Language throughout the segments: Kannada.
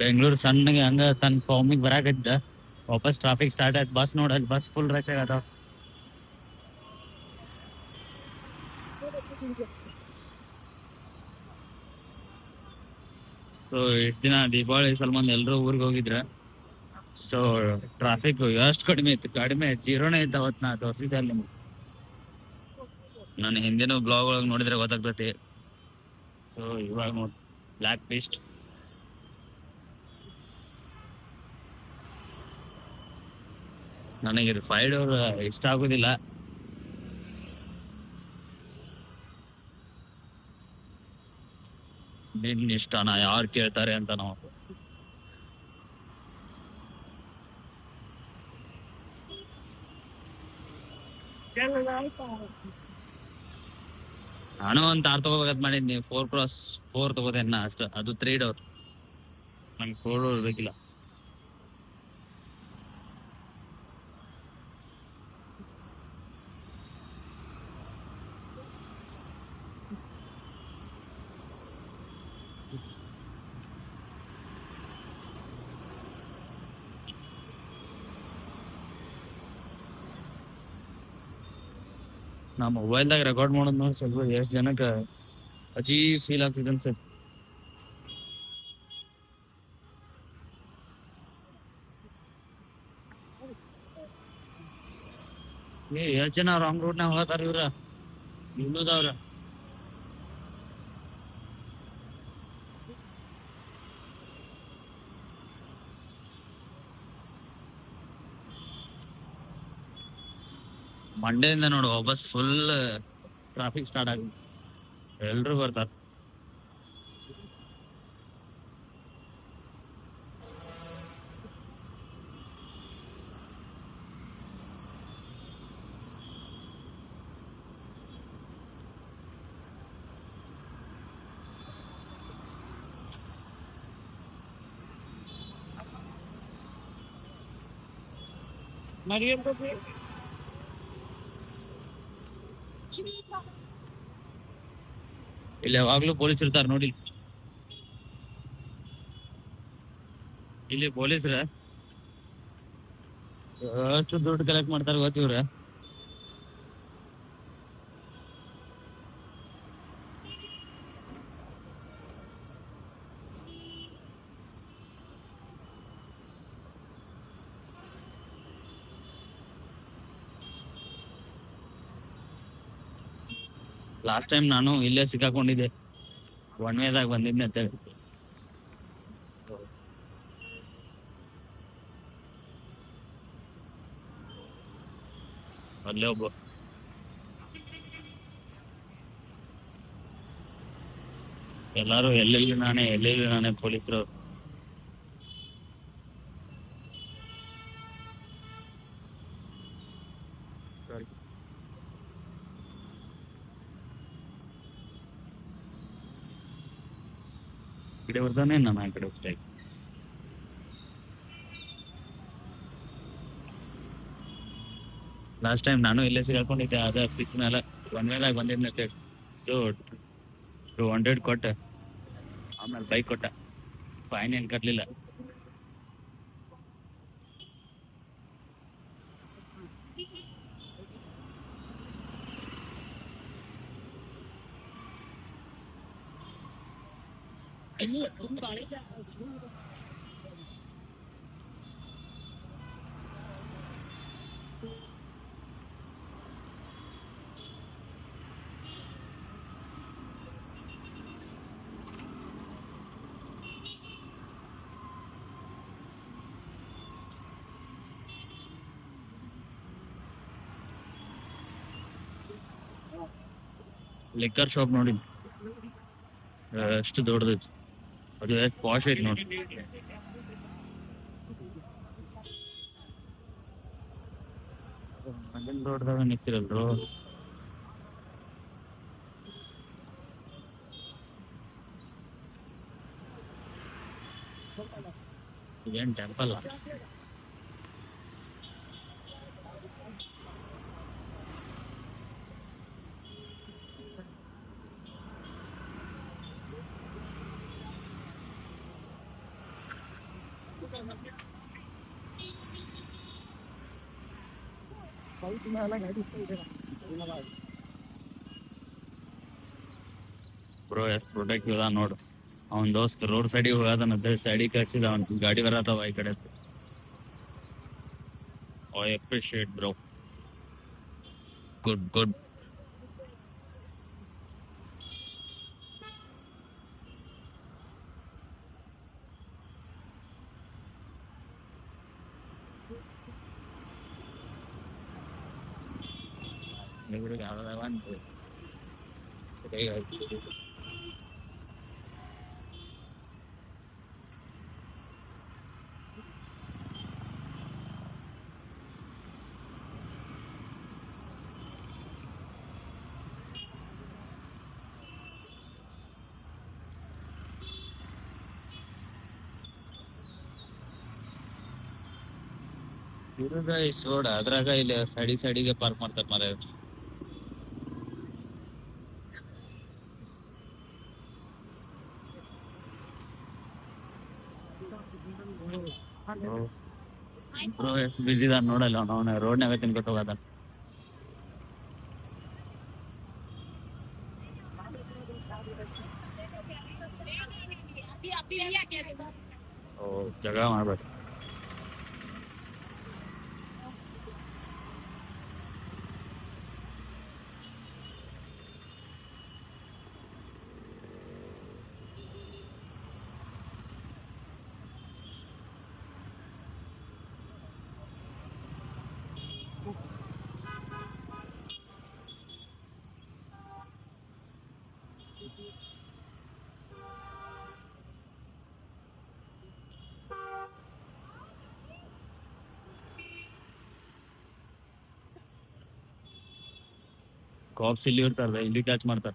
ಬೆಂಗಳೂರು ಸಣ್ಣಗೆ ಹಂಗ ತನ್ನ ಫಾರ್ಮಿಗೆ ಬರಾಕತ್ತಿದ್ದ ವಾಪಸ್ ಟ್ರಾಫಿಕ್ ಸ್ಟಾರ್ಟ್ ಆಯ್ತು. ಬಸ್ ನೋಡಲ್ ಬಸ್ ಫುಲ್ ರಶ್ ಆಗತ್ತಾವ. ಸೊ ಇಷ್ಟ ದಿನ ದೀಪಾವಳಿ ಸಲ್ಮಾನ್ ಎಲ್ರೂ ಊರಿಗೆ ಹೋಗಿದ್ರ. ಸೊ ಟ್ರಾಫಿಕ್ ಎಷ್ಟು ಕಡಿಮೆ ಇತ್ತು, ಕಡಿಮೆ ಜೀರೋನೇ ಇತ್ತು ಅವತ್ತು. ನಾ ತೋರಿಸಿದ್ದೆ ಅಲ್ಲಿ ನಿಮ್ಗೆ. ನಾನು ಹಿಂದಿನ ಬ್ಲಾಗ್ ಒಳಗೆ ನೋಡಿದ್ರೆ ಗೊತ್ತಾಗ್ತತಿ. ಸೊ ಇವಾಗ ನೋಡಿ ಬ್ಲ್ಯಾಕ್ ಪೀಸ್ಟ್ ನನಗೆ ಇದು 5 ಡೋರ್ ಇಷ್ಟ ಆಗುದಿಲ್ಲ. ನಿನ್ ಇಷ್ಟನ ಯಾರು ಕೇಳ್ತಾರೆ ಅಂತ ನಾವು. ನಾನು ಒಂದು ತಾರ್ ತಗೋಬೇಕಂತ ಮಾಡಿದ್ನಿ, 4x4 ತಗೋದೇನ ಅಷ್ಟ. ಅದು 3 ಡೋರ್. ನಂಗೆ 4 ಡೋರ್ ಬೇಕಿಲ್ಲ. ನಾ ಮೊಬೈಲ್ದಾಗ ರೆಕಾರ್ಡ್ ಮಾಡೋದು ನೋಡಿ ಸ್ವಲ್ಪ ಎಷ್ಟು ಜನಕ್ಕೆ ಅಜೀಬ್ ಫೀಲ್ ಆಗ್ತಿದೆ ಅನ್ಸತ್ತೆ. ಎಷ್ಟು ಜನ ರಾಂಗ್ ರೂಟ್ನಾಗ ಹೋಗ್ತಾರ ಇವ್ರ ಇಲ್ಲದವ್ರ. ಮಂಡೆಯಿಂದ ನೋಡು ಬಸ್ ಫುಲ್ ಟ್ರಾಫಿಕ್ ಸ್ಟಾರ್ಟ್ ಆಗಿದೆ. ಎಲ್ರು ಬರ್ತಾರ. ಇಲ್ಲಿ ಯಾವಾಗ್ಲೂ ಪೊಲೀಸ್ ಇರ್ತಾರ ನೋಡಿ. ಇಲ್ಲಿ ಪೊಲೀಸ್ರ ಎಷ್ಟು ದುಡ್ಡು ಕಲೆಕ್ಟ್ ಮಾಡ್ತಾರ ಗೊತ್ತಿವ್ರ. ಲಾಸ್ಟ್ ಟೈಮ್ ನಾನು ಇಲ್ಲೇ ಸಿಕ್ಕಾಕೊಂಡಿದ್ದೆ, ಒನ್ ವೇದಾಗ ಬಂದಿದ್ದೆ ಅಂತೇಳಿ. ಅಲ್ಲೇ ಒಬ್ಬ ಎಲ್ಲಾರು ಎಲ್ಲೆಲ್ಲಿ ನಾನೇ ಪೊಲೀಸರು. ಈ ಕಡೆ ಬರ್ತಾನೆ, ನಾನು ಆ ಕಡೆ ಹೋಗ್ತಾ ಇದ್ದೆ. ಲಾಸ್ಟ್ ಟೈಮ್ ನಾನು ಇಲ್ಲೇ ಸಿಗಾಕೊಂಡಿದ್ದೆ, ಅದ ಫಿಕ್ಸ್ ಮೇಲೆ ಒನ್ ವೇದಾಗ ಬಂದಿದ್ನ ಅಂತೇಳಿ. ಸೊ 200 ಕೊಟ್ಟ, ಆಮೇಲೆ ಬೈಕ್ ಕೊಟ್ಟ, ಫೈನ್ ಏನ್ ಕಟ್ಲಿಲ್ಲ. ಲಿಕ್ಕರ್ ಶಾಪ್ ನೋಡಿ ಎಷ್ಟು ದೊಡ್ಡದೈತಿ, ಅದು ಎಷ್ಟು ಪಾಶ್ ಐತಿ ನೋಡಿ. ಮಗನ್ ರೋಡ್ದಾಗ ನಿಂತಿರಲ್ರು. ಇದೇನ್ ಟೆಂಪಲ್? ಬ್ರೋ ಎಷ್ಟು ಪ್ರೊಟೆಕ್ಟಿವ್ ಅದ ನೋಡು. ಅವನ್ ದೋಸ್ತ್ ರೋಡ್ ಸೈಡಿಗೆ ಹೋಗದನಂತೆ, ಸೈಡಿಗೆ ಕಳ್ಸಿದ ಅವನ್ ಗಾಡಿ ಬರತ್ತವ ಈ ಕಡೆ. I appreciate bro, good good. ಇವ್ರಿಗೆ ಯಾವ್ದಾವ ಅಂತ ಸರಿಯಾಗಿ ಇವ್ರದ ಇಷ್ಟು ರೋಡ್, ಅದ್ರಾಗ ಇಲ್ಲಿ ಸೈಡಿಗೆ ಪಾರ್ಕ್ ಮಾಡ್ತಾರ ಮರ. ಬ್ರೋ ಎಷ್ಟು ಬಿಸಿ ಇದಾನ ನೋಡಲ್ಲ ಅವನ ರೋಡ್ನಾಗ ತಿನ್ಕೊತ ಹೋಗದ. ಓ ಜಗಳ ಮಾಡ್ಬೇಕು. ಕಾಪ್ಸ್ ಇಲ್ಲಿ ಇರ್ತಾರ, ಇಲ್ಲಿ ಕ್ಯಾಚ್ ಮಾಡ್ತಾರ.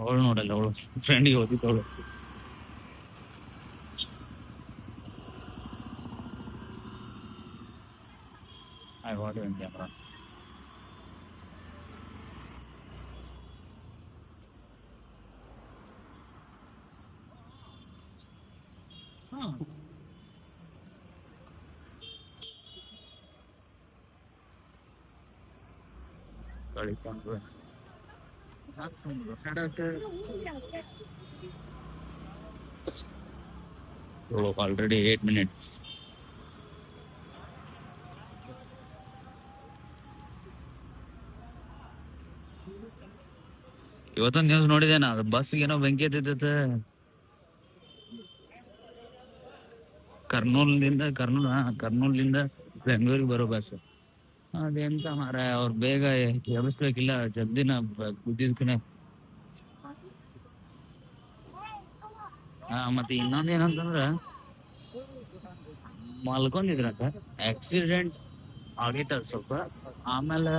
ಅವಳು ನೋಡಲ್ಲ, ಅವಳು ಫ್ರೆಂಡಿಗೆ ಓದಿದ್ದವಳು. I got you in camera. ಕಳಿಕೊಂಡು ಆಲ್ರೆಡಿ 8 minutes. ಇವತ್ತೊಂದು ನ್ಯೂಸ್ ನೋಡಿದೇನ, ಅದು ಬಸ್ಗೆ ಏನೋ ಬೆಂಕಿ ಎತ್ತಿತ್ತ. ಕರ್ನೂಲ್ನಿಂದ ಬೆಂಗಳೂರಿಗೆ ಬರೋ ಬಸ್. ಅದೆಂತ ಮಾರ, ಅವ್ರು ಬೇಗ ಎಬ್ಬಿಸ್ಬೇಕಿಲ್ಲ, ಜಲ್ದಿನ ಗುದ್ದಿದ್ಕನೆ. ಮತ್ತೆ ಇನ್ನೊಂದ್ ಏನಂತಂದ್ರ, ಮಲ್ಕೊಂಡಿದ್ರಂತ, ಆಕ್ಸಿಡೆಂಟ್ ಆಗೈತದ ಸ್ವಲ್ಪ. ಆಮೇಲೆ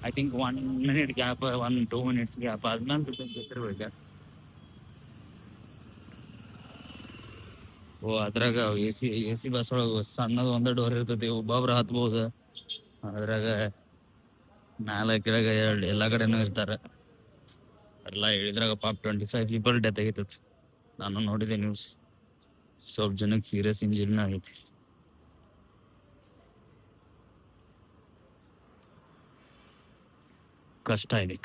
I think 1 minute gap, 1-2 minutes gap ಆದ್ಮೇಲೆ ಗೊತ್ತಿರ್ಬೇಕ. ಓ ಅದ್ರಾಗ ಎ ಸಿ ಬಸ್ ಒಳಗ ಸಣ್ಣದ ಒಂದ ಡೋರ್ ಇರ್ತೈತಿ, ಒಬ್ಬೊಬ್ರು ಹತ್ಬಹುದು. ಅದ್ರಾಗ ಮ್ಯಾಲ ಕೆಳಗ ಎಲ್ಲಾ ಕಡೆನೂ ಇರ್ತಾರ. ಎಲ್ಲ ಹೇಳಿದ್ರಾಗ ಪಾಪ 25 people ಡೆತ್ ಆಗೈತತ್. ನಾನು ನೋಡಿದೆ ನ್ಯೂಸ್. ಸ್ವಲ್ಪ ಜನಕ್ಕೆ ಸೀರಿಯಸ್ ಇಂಜುರಿನ ಆಗೈತಿ. ಕಷ್ಟ ಇದೆ.